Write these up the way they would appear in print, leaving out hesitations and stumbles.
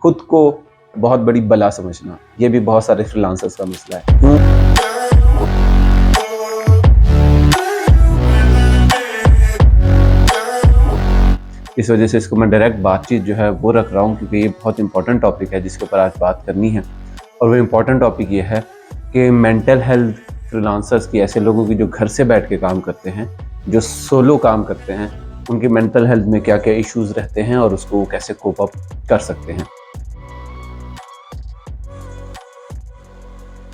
खुद को बहुत बड़ी बला समझना, ये भी बहुत सारे फ्रीलांसर्स का मसला है। क्यों? इस वजह से इसको मैं डायरेक्ट बातचीत जो है वो रख रहा हूँ, क्योंकि ये बहुत इंपॉर्टेंट टॉपिक है जिसके ऊपर आज बात करनी है। और वो इम्पॉर्टेंट टॉपिक ये है कि मेंटल हेल्थ फ्रीलांसर्स की, ऐसे लोगों की जो घर से बैठ के काम करते हैं, जो सोलो काम करते हैं, उनकी मेंटल हेल्थ में क्या क्या इश्यूज़ रहते हैं और उसको वो कैसे कोप अप कर सकते हैं।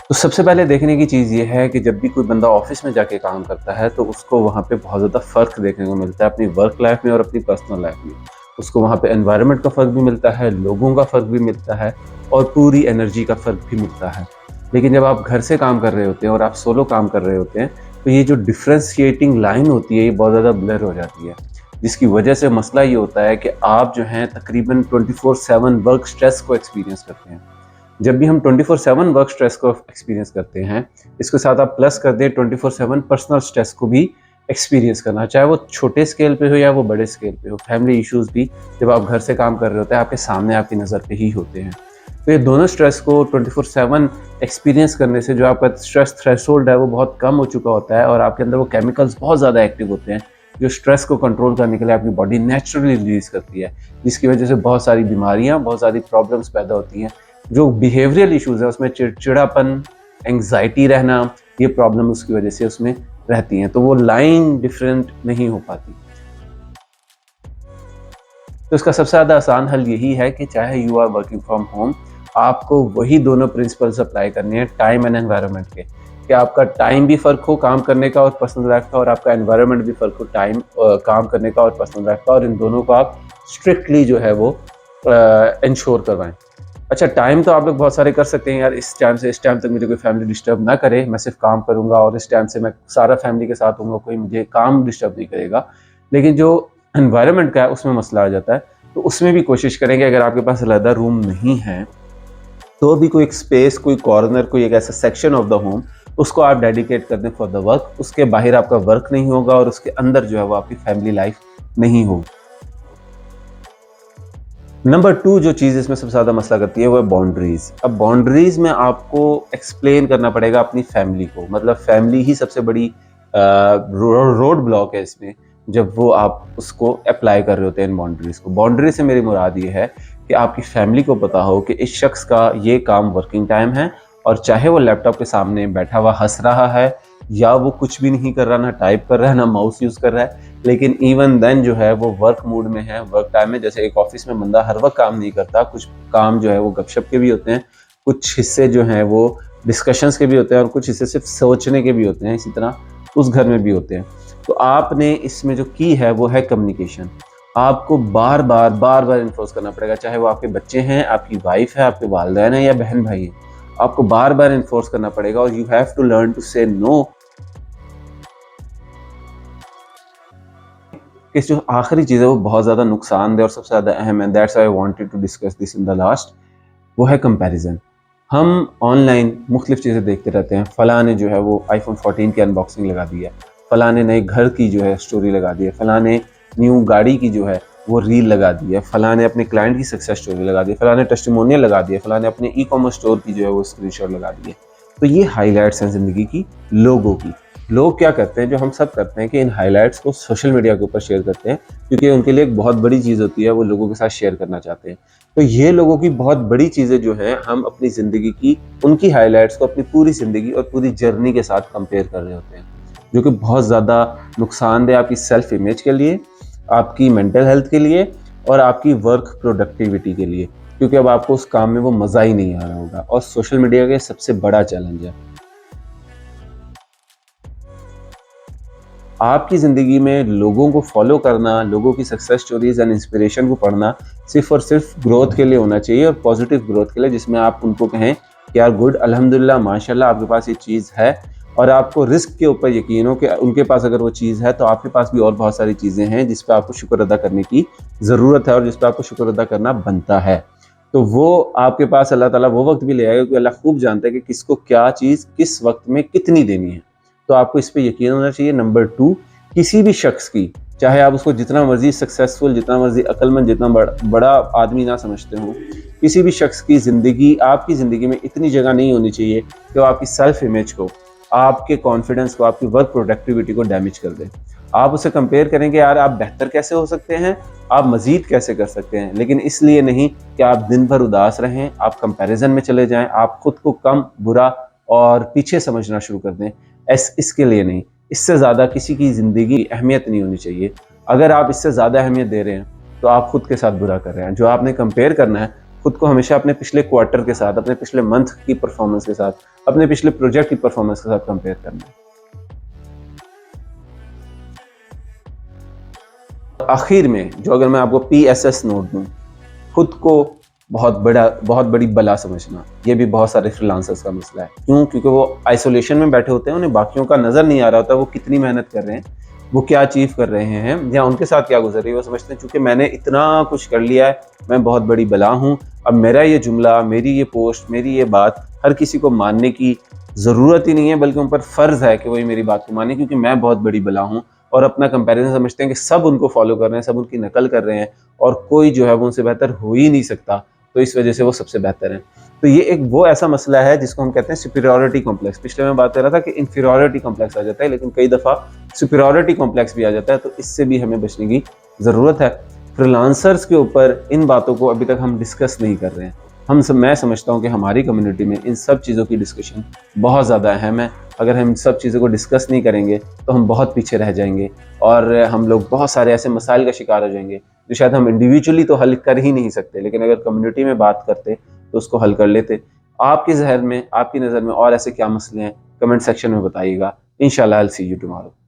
तो सबसे पहले देखने की चीज़ ये है कि जब भी कोई बंदा ऑफिस में जाके काम करता है तो उसको वहाँ पे बहुत ज़्यादा फ़र्क देखने को मिलता है अपनी वर्क लाइफ में और अपनी पर्सनल लाइफ में। उसको वहाँ पे एनवायरनमेंट का फ़र्क भी मिलता है, लोगों का फ़र्क भी मिलता है और पूरी एनर्जी का फ़र्क भी मिलता है। लेकिन जब आप घर से काम कर रहे होते हैं और आप सोलो काम कर रहे होते हैं, तो ये जो डिफ्रेंशिएटिंग लाइन होती है ये बहुत ज़्यादा ब्लर हो जाती है, जिसकी वजह से मसला ये होता है कि आप जो हैं तकरीबन 24/7 वर्क स्ट्रेस को एक्सपीरियंस करते हैं। जब भी हम 24/7 वर्क स्ट्रेस को एक्सपीरियंस करते हैं, इसके साथ आप प्लस कर दें 24/7 पर्सनल स्ट्रेस को भी एक्सपीरियंस करना, चाहे वो छोटे स्केल पे हो या वो बड़े स्केल पे हो। फैमिली इश्यूज़ भी जब आप घर से काम कर रहे होते हैं, आपके सामने आपकी नज़र पे ही होते हैं। तो ये दोनों स्ट्रेस को 24/7 एक्सपीरियंस करने से जो आपका स्ट्रेस थ्रेशोल्ड है वो बहुत कम हो चुका होता है और आपके अंदर वो केमिकल्स बहुत ज़्यादा एक्टिव होते हैं, जो स्ट्रेस को कंट्रोल करने के लिए आपकी बॉडी नेचुरली रिलीज़ करती है, जिसकी वजह से बहुत सारी बीमारियाँ, बहुत सारी प्रॉब्लम्स पैदा होती हैं। जो बिहेवियरल इश्यूज़ है उसमें चिड़चिड़ापन, एंग्जाइटी रहना, ये प्रॉब्लम उसकी वजह से उसमें रहती हैं, तो वो लाइन डिफरेंट नहीं हो पाती। तो इसका सबसे ज़्यादा आसान हल यही है कि चाहे you are working from home, आपको वही दोनों प्रिंसिपल्स अप्लाई करने हैं टाइम एंड एनवायरनमेंट के, कि आपका टाइम भी फ़र्क हो काम करने का और पर्सनल लाइफ का, और आपका एनवायरनमेंट भी फ़र्क हो टाइम काम करने का और पर्सनल लाइफ का, और इन दोनों को आप स्ट्रिक्टली जो है वो इंश्योर करवाएं। अच्छा, टाइम तो आप लोग बहुत सारे कर सकते हैं, यार इस टाइम से इस टाइम तक मुझे कोई फैमिली डिस्टर्ब ना करे, मैं सिर्फ काम करूंगा और इस टाइम से मैं सारा फैमिली के साथ होऊंगा, कोई मुझे काम डिस्टर्ब नहीं करेगा। लेकिन जो एनवायरनमेंट का है उसमें मसला आ जाता है, तो उसमें भी कोशिश करेंगे अगर आपके पास अलग रूम नहीं है तो भी कोई एक स्पेस, कोई कॉर्नर, कोई एक ऐसा सेक्शन ऑफ द होम उसको आप डेडिकेट कर दें फॉर द वर्क। उसके बाहर आपका वर्क नहीं होगा और उसके अंदर जो है वो आपकी फैमिली लाइफ नहीं होगी। नंबर 2 जो चीज़ इसमें सबसे ज़्यादा मसला करती है वो है बाउंड्रीज़। अब बाउंड्रीज़ में आपको एक्सप्लेन करना पड़ेगा अपनी फैमिली को, मतलब फैमिली ही सबसे बड़ी रोड ब्लॉक है इसमें, जब वो आप उसको अप्लाई कर रहे होते हैं इन बाउंड्रीज़ को। बाउंड्री से मेरी मुराद ये है कि आपकी फैमिली को पता हो कि इस शख्स का ये काम वर्किंग टाइम है, और चाहे वो लैपटॉप के सामने बैठा हुआ हंस रहा है या वो कुछ भी नहीं कर रहा, ना टाइप कर रहा है ना माउस यूज़ कर रहा है, लेकिन इवन देन जो है वो वर्क मूड में है, वर्क टाइम में। जैसे एक ऑफिस में बंदा हर वक्त काम नहीं करता, कुछ काम जो है वो गपशप के भी होते हैं, कुछ हिस्से जो हैं वो डिस्कशंस के भी होते हैं और कुछ हिस्से सिर्फ सोचने के भी होते हैं, इसी तरह उस घर में भी होते हैं। तो आपने इसमें जो की है वो है कम्युनिकेशन। आपको बार बार इन्फोर्स करना पड़ेगा, चाहे वो आपके बच्चे हैं, आपकी वाइफ है, आपके वालिदैन है या बहन भाई है, आपको बार बार इन्फोर्स करना पड़ेगा। और you have to learn to say no. कि जो आखिरी चीज़ है वो बहुत ज़्यादा नुकसानदेह और सबसे ज़्यादा अहम है, that's why I wanted to discuss this in the last, वो है कंपैरिजन। हम ऑनलाइन मुख्तलिफ चीज़ें देखते रहते हैं, फ़लाँ ने जो है वो iPhone 14 की अनबॉक्सिंग लगा दी है, फ़लाँ ने नए घर की जो है स्टोरी लगा दी है, फ़लाँ ने न्यू गाड़ी की जो है वो रील लगा दी है, फ़लाँ ने अपने क्लाइंट की सक्सेस स्टोरी लगा दी है, फ़लाँ ने टेस्टिमोनियल लगा दिया, फ़लाँ ने अपने ई-कॉमर्स स्टोर की जो है वो स्क्रीनशॉट लगा दी है। तो ये हाईलाइट्स हैं ज़िंदगी की लोगों की। लोग क्या करते हैं, जो हम सब करते हैं, कि इन हाइलाइट्स को सोशल मीडिया के ऊपर शेयर करते हैं, क्योंकि उनके लिए एक बहुत बड़ी चीज़ होती है, वो लोगों के साथ शेयर करना चाहते हैं। तो ये लोगों की बहुत बड़ी चीज़ें जो हैं, हम अपनी ज़िंदगी की उनकी हाइलाइट्स को अपनी पूरी ज़िंदगी और पूरी जर्नी के साथ कंपेयर कर रहे होते हैं, जो कि बहुत ज़्यादा नुकसानदेह आपकी सेल्फ इमेज के लिए, आपकी मेंटल हेल्थ के लिए और आपकी वर्क प्रोडक्टिविटी के लिए, क्योंकि अब आपको उस काम में वो मज़ा ही नहीं आ रहा होगा। और सोशल मीडिया का सबसे बड़ा चैलेंज है, आपकी ज़िंदगी में लोगों को फॉलो करना, लोगों की सक्सेस स्टोरीज़ एंड इंस्पिरेशन को पढ़ना सिर्फ़ और सिर्फ ग्रोथ के लिए होना चाहिए, और पॉजिटिव ग्रोथ के लिए, जिसमें आप उनको कहें कि यार गुड, अल्हम्दुलिल्लाह, माशाल्लाह आपके पास ये चीज़ है, और आपको रिस्क के ऊपर यकीन हो कि उनके पास अगर वो चीज़ है तो आपके पास भी और बहुत सारी चीज़ें हैं जिस पे आपको शुक्र अदा करने की ज़रूरत है और जिस पे आपको शुक्र अदा करना बनता है। तो वो आपके पास अल्लाह ताला वो वक्त भी ले आएगा, क्योंकि अल्लाह खूब जानता है कि किसको क्या चीज़ किस वक्त में कितनी देनी है। तो आपको इस पे यकीन होना चाहिए। नंबर 2, किसी भी शख्स की, चाहे आप उसको जितना मर्जी सक्सेसफुल, जितना मर्जी अक्लमंद, जितना बड़ा आदमी ना समझते हो, किसी भी शख्स की ज़िंदगी, आपकी ज़िंदगी में इतनी जगह नहीं होनी चाहिए कि वो आपकी सेल्फ इमेज को, आपके कॉन्फिडेंस को, आपकी वर्क प्रोडक्टिविटी को डैमेज कर दे। आप उसे कंपेयर करेंगे, यार आप बेहतर कैसे हो सकते हैं, आप मज़ीद कैसे कर सकते हैं, लेकिन इसलिए नहीं कि आप दिन भर उदास रहें, आप कंपैरिजन में चले जाएँ, आप खुद को कम, बुरा और पीछे समझना शुरू कर दें। इसके लिए नहीं, इससे ज़्यादा किसी की ज़िंदगी अहमियत नहीं होनी चाहिए। अगर आप इससे ज़्यादा अहमियत दे रहे हैं, तो आप खुद के साथ बुरा कर रहे हैं। जो आपने कंपेयर करना है, खुद को हमेशा अपने पिछले क्वार्टर के साथ, अपने पिछले मंथ की परफॉर्मेंस के साथ, अपने पिछले प्रोजेक्ट की परफॉर्मेंस के साथ कंपेयर करना है। आखिर में जो अगर मैं आपको पीएसएस नोट दूं, खुद को बहुत बड़ी बला समझना, ये भी बहुत सारे फ्रीलांसर्स का मसला है। क्यों? क्योंकि वो आइसोलेशन में बैठे होते हैं, उन्हें बाकियों का नज़र नहीं आ रहा होता वो कितनी मेहनत कर रहे हैं, वो क्या अचीव कर रहे हैं या उनके साथ क्या गुजर रही है। वो समझते हैं चूँकि मैंने इतना कुछ कर लिया है, मैं बहुत बड़ी बला हूँ, अब मेरा ये जुमला, मेरी ये पोस्ट, मेरी ये बात हर किसी को मानने की ज़रूरत ही नहीं है, बल्कि उन पर फ़र्ज़ है कि वो ये मेरी बात को माने, क्योंकि मैं बहुत बड़ी बला हूँ। और अपना कंपैरिज़न समझते हैं कि सब उनको फ़ॉलो कर रहे हैं, सब उनकी नकल कर रहे हैं और कोई जो है वो उनसे बेहतर हो ही नहीं सकता, तो इस वजह से वो सबसे बेहतर हैं। तो ये एक वो ऐसा मसला है जिसको हम कहते हैं सुपीरियॉरिटी कॉम्प्लेक्स। पिछले मैं बात कर रहा था कि इन्फीरियॉरिटी कॉम्प्लेक्स आ जाता है, लेकिन कई दफ़ा सुपीरियॉरिटी कॉम्प्लेक्स भी आ जाता है, तो इससे भी हमें बचने की ज़रूरत है। फ्रीलांसर्स के ऊपर इन बातों को अभी तक हम डिस्कस नहीं कर रहे हैं। मैं समझता हूँ कि हमारी कम्युनिटी में इन सब चीज़ों की डिस्कशन बहुत ज़्यादा अहम है। अगर हम इन सब चीज़ों को डिस्कस नहीं करेंगे, तो हम बहुत पीछे रह जाएँगे और हम लोग बहुत सारे ऐसे मसाइल का शिकार हो जाएँगे, जो शायद हम इंडिविजुअली तो हल कर ही नहीं सकते, लेकिन अगर कम्युनिटी में बात करते, तो उसको हल कर लेते। आपकी ज़हन में, आपकी नज़र में और ऐसे क्या मसले हैं? कमेंट सेक्शन में बताइएगा। इंशाअल्लाह I will see you tomorrow.